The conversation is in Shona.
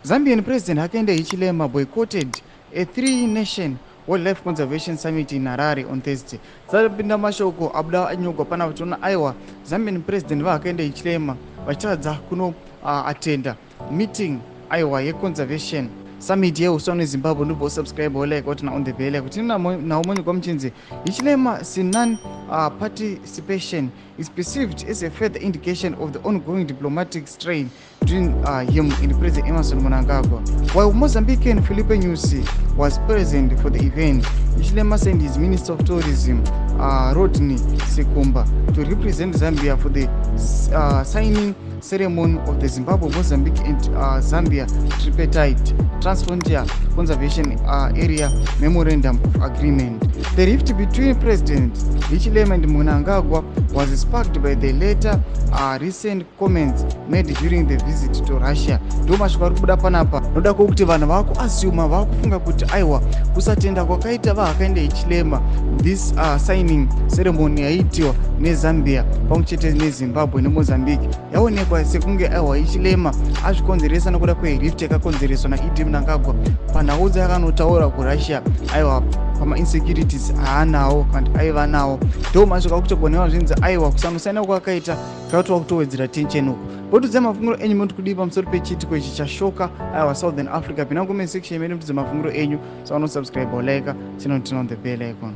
Zambian President Hakainde Hichilema boycotted a three-nation Wildlife Conservation Summit in Harare on Thursday. Zapinda mashoko abuda anyogwa pana kutona aiwa Zambian President Hakainde Hichilema vachitadza kuno attenda meeting aiwa ye-conservation summit yeusano Zimbabwe. Ndibvo subscribe like kuti on the bell kuti naumoni kwa mchinzi. Hichilema non participation is perceived as a further indication of the ongoing diplomatic strain between him and President Emmerson Mnangagwa. While Mozambican Filipe Nyusi was present for the event, Hichilema sent his Minister of Tourism, Rodney Sekumba, to represent Zambia for the signing ceremony of the Zimbabwe-Mozambique and Zambia Tripartite Transfrontier Conservation Area Memorandum of Agreement. The rift between President Hichilema and Mnangagwa was sparked by the later recent comments made during the visit to Russia. Ndomashwa kubuda panapa noda kuti vanhu vakuassume vakufunga kuti aiwa kusatenda kwakaita Hakainde Hichilema this signing ceremony yaitiwa neZambia pamwechete neZimbabwe neMozambique yaonekwa sekunge aiwa Hichilema azvikonzeresa nokuda kwerift yakakonzereswa naED Mnangagwa panhauza yakanotaura kuRussia aiwa pama-insecurities aanawo kandi aiva nawo. Ndomasvika kutogonewa zvinzi aiwa kusanosiyana kwakaita kakatova kutowedzera tension uku. Potudza mafunguro enyu muri kudii pamusoro pechitiko ichi chashoka aiwa Southern Africa. Pinda comment section yedu mutudze mafunguro enyu, so subscribe or like, channel on the bell icon.